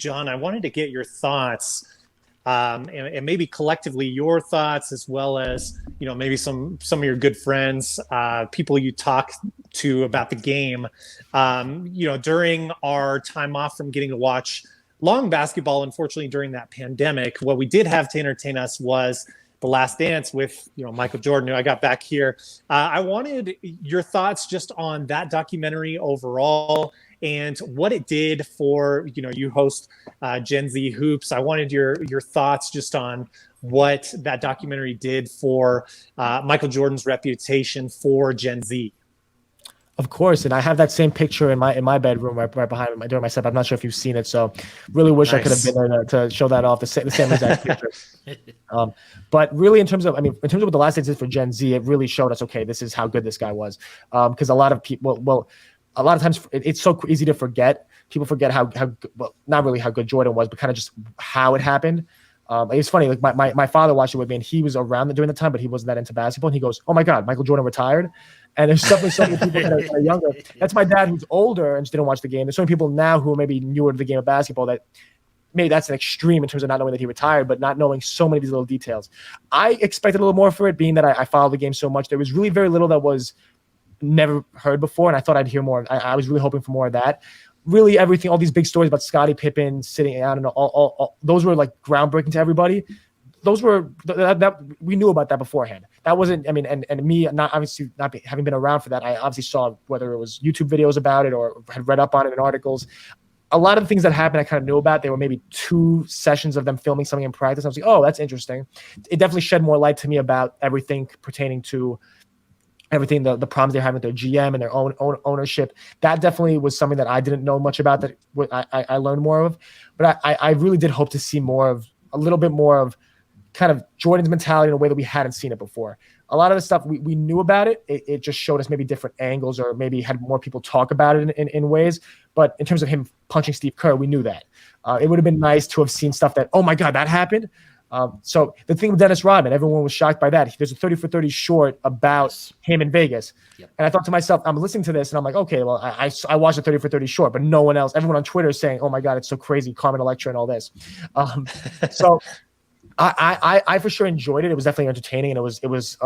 John, I wanted to get your thoughts, and maybe collectively your thoughts, as well as maybe some of your good friends, people you talk to about the game. During our time off from getting to watch long basketball, unfortunately during that pandemic, what we did have to entertain us was The Last Dance with Michael Jordan, who I got back here. I wanted your thoughts just on that documentary overall and what it did for you host Gen Z Hoops. I wanted your thoughts just on what that documentary did for Michael Jordan's reputation for Gen Z. Of course, and I have that same picture in my bedroom right behind me during my set. I'm not sure if you've seen it, so really wish I could have been there to show that off, the same exact picture. But really, in terms of what The Last Dance did for Gen Z, it really showed us, okay, this is how good this guy was. Because a lot of people, a lot of times it's so easy to forget. People forget how not really how good Jordan was, but kind of just how it happened. It's funny, like my father watched it with me, and he was around during the time, but he wasn't that into basketball. And he goes, "Oh my God, Michael Jordan retired." And there's definitely so many people that are younger. That's my dad, who's older and just didn't watch the game. There's so many people now who are maybe newer to the game of basketball that maybe that's an extreme in terms of not knowing that he retired, but not knowing so many of these little details. I expected a little more for it, being that I followed the game so much. There was really very little that was never heard before, and I thought I'd hear more. I was really hoping for more of that. Really, everything, all these big stories about Scottie Pippen sitting out, and all those were like groundbreaking to everybody. Those were that we knew about that beforehand. That wasn't, I mean, and me not having been around for that, I obviously saw whether it was YouTube videos about it or had read up on it in articles. A lot of the things that happened, I kind of knew about. There were maybe 2 sessions of them filming something in practice. I was like, oh, that's interesting. It definitely shed more light to me about everything pertaining to everything, the problems they're having with their GM and their own ownership. That definitely was something that I didn't know much about, that I learned more of. But I really did hope to see a little bit more of kind of Jordan's mentality in a way that we hadn't seen it before. A lot of the stuff we knew about it. It just showed us maybe different angles, or maybe had more people talk about it in ways. But in terms of him punching Steve Kerr, we knew that. It would have been nice to have seen stuff that, oh my God, that happened. So the thing with Dennis Rodman, everyone was shocked by that. There's a 30 for 30 short about him in Vegas. Yep. And I thought to myself, I'm listening to this and I'm like, okay, well, I watched a 30 for 30 short, but no one else, everyone on Twitter is saying, oh my God, it's so crazy, Carmen Electra and all this. So I for sure enjoyed it. It was definitely entertaining, and it was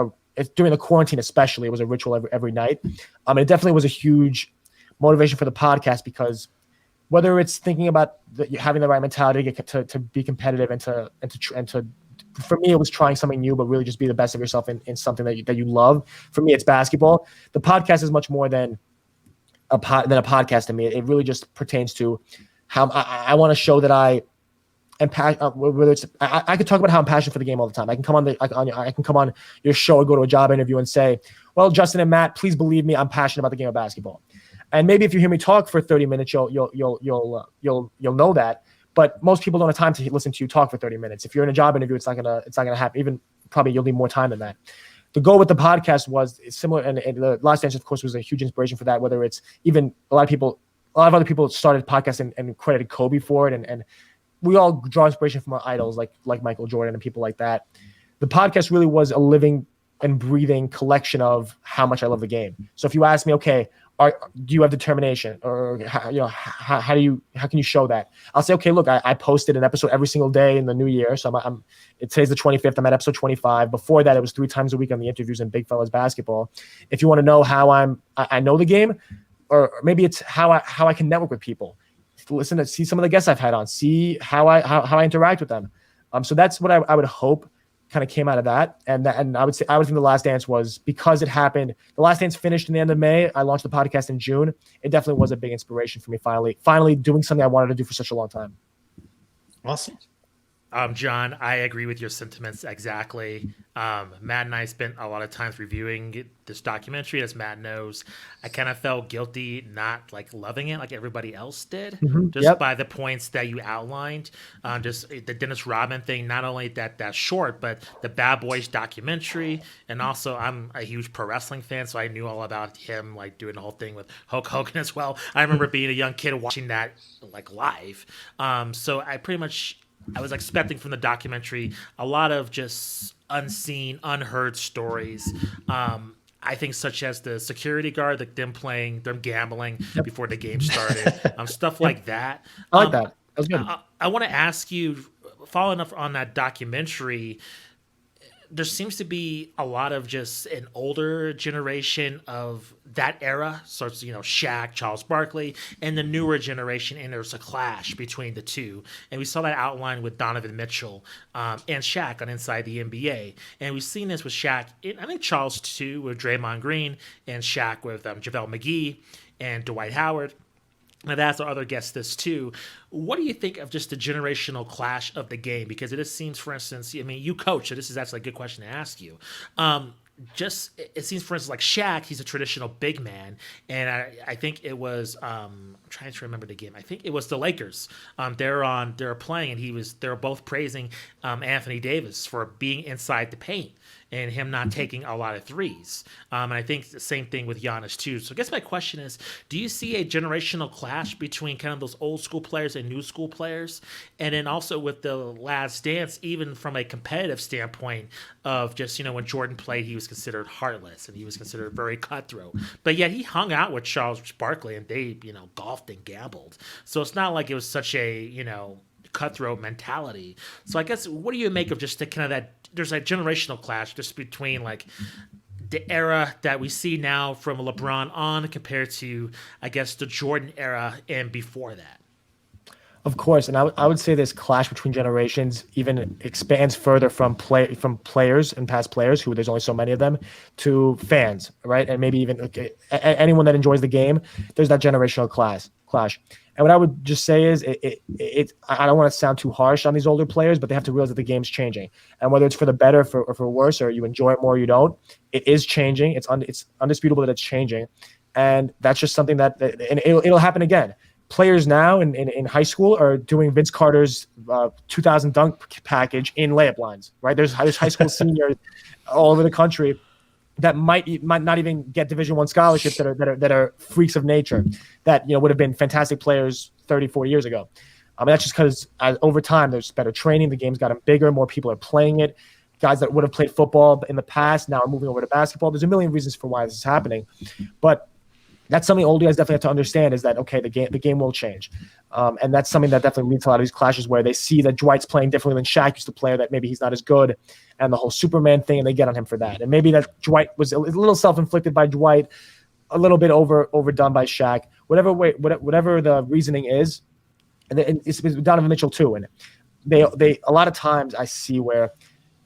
during the quarantine especially, it was a ritual every night. And it definitely was a huge motivation for the podcast, because whether it's thinking about having the right mentality to be competitive and to for me, it was trying something new, but really just be the best of yourself in something that you love. For me, it's basketball. The podcast is much more than a podcast to me. It really just pertains to how I want to show that I am whether it's I could talk about how I'm passionate for the game all the time. I can come on your show or go to a job interview and say, well, Justin and Matt, please believe me, I'm passionate about the game of basketball. And maybe if you hear me talk for 30 minutes, you'll know that. But most people don't have time to listen to you talk for 30 minutes. If you're in a job interview, it's not gonna happen. Even probably you'll need more time than that. The goal with the podcast was similar, and the Last Dance, of course, was a huge inspiration for that. Whether it's even a lot of other people started podcasts and credited Kobe for it, and we all draw inspiration from our idols like Michael Jordan and people like that. The podcast really was a living and breathing collection of how much I love the game. So if you ask me, okay, do you have determination, or how can you show that? I'll say, okay, look, I posted an episode every single day in the new year. So today's the 25th. I'm at episode 25. Before that, it was 3 times a week on the interviews in Big Fellas Basketball. If you want to know how I know the game, or maybe it's how I can network with people, listen to see some of the guests I've had on, see how I interact with them. So that's what I would hope kind of came out of that. And I would think The Last Dance was, because it happened. The Last Dance finished in the end of May. I launched the podcast in June. It definitely was a big inspiration for me. Finally doing something I wanted to do for such a long time. Awesome. John, I agree with your sentiments exactly. Matt and I spent a lot of times reviewing this documentary. As Matt knows, I kind of felt guilty not loving it like everybody else did, by the points that you outlined. Just the Dennis Rodman thing, not only that short, but the Bad Boys documentary. And also, I'm a huge pro wrestling fan, so I knew all about him, doing the whole thing with Hulk Hogan as well. I remember being a young kid watching that live. So I was expecting from the documentary a lot of just unseen, unheard stories. I think such as the security guard, them gambling before the game started, stuff like that. I like that. That was good. I want to ask you, following up on that documentary, there seems to be a lot of just an older generation of that era. So it's, Shaq, Charles Barkley, and the newer generation, and there's a clash between the two. And we saw that outlined with Donovan Mitchell and Shaq on Inside the NBA. And we've seen this with Shaq, I think Charles too, with Draymond Green, and Shaq with JaVale McGee and Dwight Howard. Now, that's our other guest this too. What do you think of just the generational clash of the game? Because it just seems, for instance, I mean, you coach, so this is actually a good question to ask you. It seems, for instance, like Shaq, he's a traditional big man, and I think it was I'm trying to remember the game. I think it was the Lakers. They were playing, and they were both praising Anthony Davis for being inside the paint and him not taking a lot of threes. And I think the same thing with Giannis too. So I guess my question is, do you see a generational clash between kind of those old school players and new school players? And then also with the Last Dance, even from a competitive standpoint of just, when Jordan played, he was considered heartless and he was considered very cutthroat. But yet he hung out with Charles Barkley and they, golfed and gambled. So it's not like it was such a, cutthroat mentality. So I guess, what do you make of just the kind of that, there's a generational clash just between like the era that we see now from LeBron on compared to, I guess, the Jordan era and before that? Of course, and I would say this clash between generations even expands further from players and past players, who there's only so many of them, to fans, right? And maybe even anyone that enjoys the game. There's that generational clash. And what I would just say is, I don't want to sound too harsh on these older players, but they have to realize that the game's changing, and whether it's for the better or for worse, or you enjoy it more or you don't, it is changing. It's undisputable that it's changing, and that's just something that and it'll happen again. Players now in high school are doing Vince Carter's 2000 dunk package in layup lines, right? There's high school seniors all over the country that might not even get Division I scholarships that are freaks of nature, that would have been fantastic players 30, 40 years ago. That's just because over time there's better training, the game's gotten bigger, more people are playing it. Guys that would have played football in the past now are moving over to basketball. There's a million reasons for why this is happening, but that's something old guys definitely have to understand, is that, okay, the game will change. And that's something that definitely leads to a lot of these clashes, where they see that Dwight's playing differently than Shaq used to play, that maybe he's not as good, and the whole Superman thing, and they get on him for that. And maybe that Dwight was a little self-inflicted by Dwight, a little bit overdone by Shaq, whatever the reasoning is. And it's with Donovan Mitchell too. And they a lot of times I see where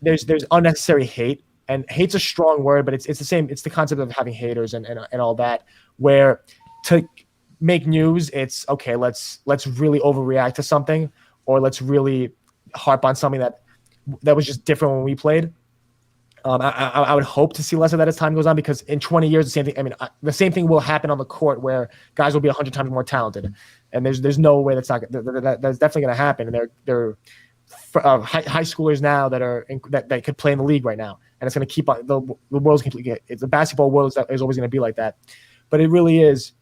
there's unnecessary hate. And hate's a strong word, but it's the same. It's the concept of having haters and all that, where to make news, it's okay, let's really overreact to something, or let's really harp on something that was just different when we played. I would hope to see less of that as time goes on, because in 20 years, the same thing. I mean, the same thing will happen on the court, where guys will be 100 times more talented, and there's no way that's definitely going to happen. And they're high schoolers now that could play in the league right now, and it's going to keep on. The world's completely. The basketball world is always going to be like that, but it really is.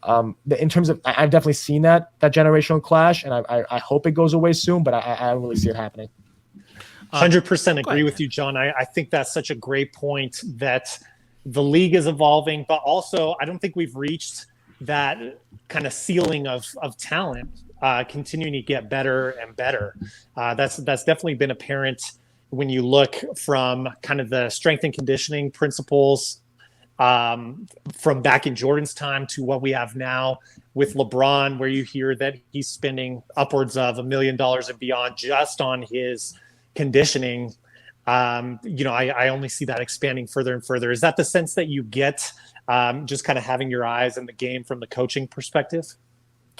In terms of, I've definitely seen that generational clash, and I hope it goes away soon, but I don't really see it happening. 100% agree with you, John. I think that's such a great point, that the league is evolving, but also I don't think we've reached that kind of ceiling of talent, continuing to get better and better. That's definitely been apparent when you look from kind of the strength and conditioning principles from back in Jordan's time to what we have now with LeBron, where you hear that he's spending upwards of $1 million and beyond just on his conditioning. I only see that expanding further and further. Is that the sense that you get, just kind of having your eyes in the game from the coaching perspective?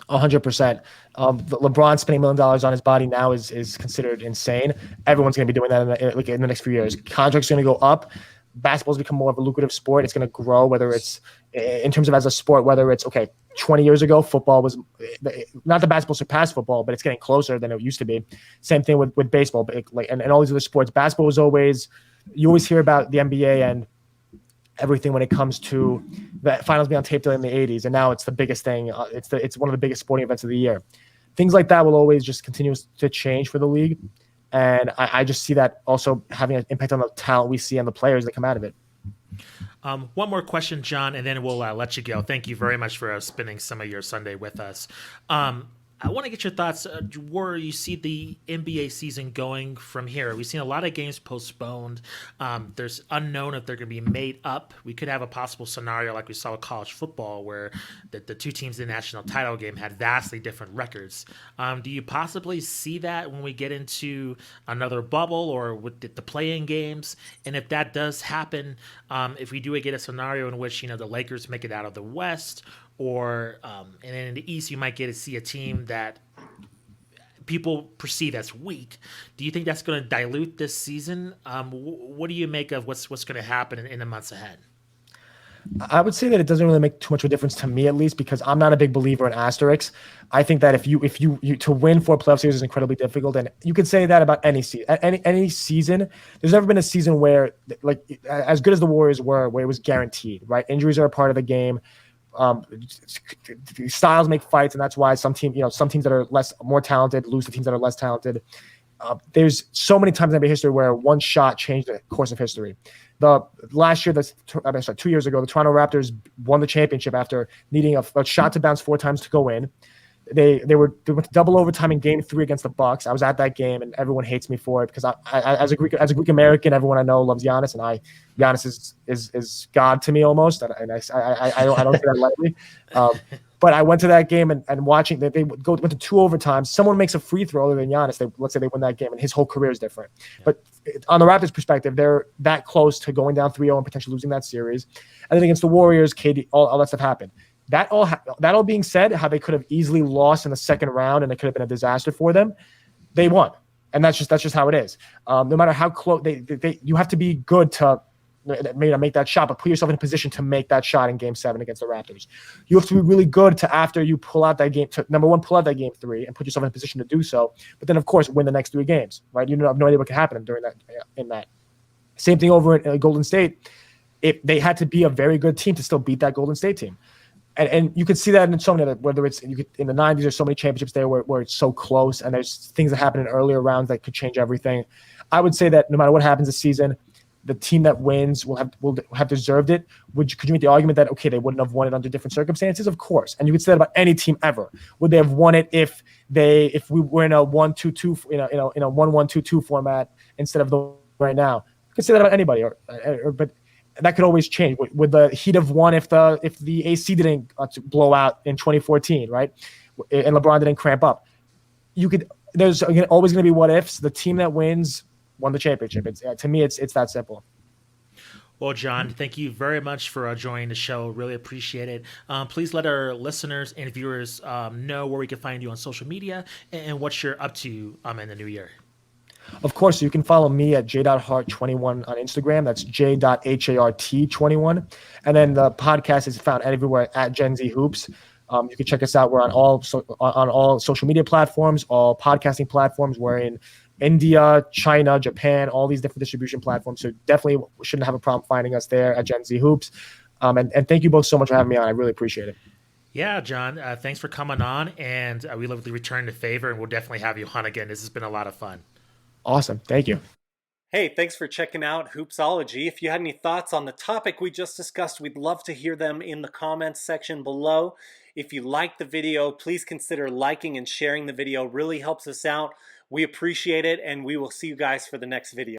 100%. LeBron spending $1 million on his body now is considered insane. Everyone's going to be doing that in the next few years. Contracts are going to go up. Basketball's become more of a lucrative sport. It's going to grow, whether it's in terms of as a sport, whether it's 20 years ago, football was not that basketball surpassed football, but it's getting closer than it used to be. Same thing with baseball, but and all these other sports. Basketball was always, you always hear about the NBA and everything when it comes to the finals being on tape in the 80s, and now it's the biggest thing. It's one of the biggest sporting events of the year. Things like that will always just continue to change for the league. And I just see that also having an impact on the talent we see and the players that come out of it. One more question, John, and then we'll let you go. Thank you very much for spending some of your Sunday with us. I want to get your thoughts where you see the NBA season going from here. We've seen a lot of games postponed. There's unknown if they're going to be made up. We could have a possible scenario like we saw with college football where the two teams in the national title game had vastly different records. Do you possibly see that when we get into another bubble or with the play-in games? And if that does happen, if we do get a scenario in which the Lakers make it out of the West, or and then in the East, you might get to see a team that people perceive as weak. Do you think that's going to dilute this season? What do you make of what's going to happen in the months ahead? I would say that it doesn't really make too much of a difference to me, at least, because I'm not a big believer in asterisks. I think that if you to win 4 playoff series is incredibly difficult, and you could say that about any season. Any season, there's never been a season where, like, as good as the Warriors were, where it was guaranteed. Right, injuries are a part of the game. Styles make fights, and that's why some teams that are more talented lose to teams that are less talented. There's so many times in NBA history where one shot changed the course of history. Last year, 2 years ago, the Toronto Raptors won the championship after needing a shot to bounce 4 times to go in. They went to double overtime in Game 3 against the Bucks. I was at that game, and everyone hates me for it because I as a Greek American, everyone I know loves Giannis, and Giannis is God to me almost, and I don't say that lightly. But I went to that game and watching they went to 2 overtimes. Someone makes a free throw other than Giannis. Let's say they win that game, and his whole career is different. Yeah. But on the Raptors' perspective, they're that close to going down 3-0 and potentially losing that series. And then against the Warriors, KD, all that stuff happened. That all being said, how they could have easily lost in the second round and it could have been a disaster for them, they won, and that's just how it is. No matter how close you have to be good to make that shot, but put yourself in a position to make that shot in Game 7 against the Raptors. You have to be really good to, after you pull out that game, to number one, pull out that Game 3 and put yourself in a position to do so. But then, of course, win the next 3 games. Right? You have no idea what can happen during that. In that, same thing over in Golden State. If they had to be a very good team to still beat that Golden State team. And you could see that in so many, whether it's in the 90s, there's so many championships there where it's so close, and there's things that happen in earlier rounds that could change everything. I would say that no matter what happens this season, the team that wins will have deserved it. Could you make the argument that, okay, they wouldn't have won it under different circumstances? Of course. And you could say that about any team ever. Would they have won it if we were in a 1-2-2 in a 1-1-2-2 format instead of the right now? You could say that about anybody, but that could always change. Would the Heat have won if the AC didn't blow out in 2014, right? And LeBron didn't cramp up. There's always going to be what ifs. The team that wins won the championship. To me, it's that simple. Well, John, thank you very much for joining the show. Really appreciate it. Please let our listeners and viewers know where we can find you on social media and what you're up to in the new year. Of course, you can follow me at j.hart21 on Instagram. That's j.hart21. And then the podcast is found everywhere at Gen Z Hoops. You can check us out. We're on all social media platforms, all podcasting platforms. We're in India, China, Japan, all these different distribution platforms. So definitely shouldn't have a problem finding us there at Gen Z Hoops. And thank you both so much for having me on. I really appreciate it. Yeah, John, thanks for coming on. And we love to return the favor, and we'll definitely have you on again. This has been a lot of fun. Awesome. Thank you. Hey, thanks for checking out Hoopsology. If you had any thoughts on the topic we just discussed, we'd love to hear them in the comments section below. If you liked the video, please consider liking and sharing the video. It really helps us out. We appreciate it, and we will see you guys for the next video.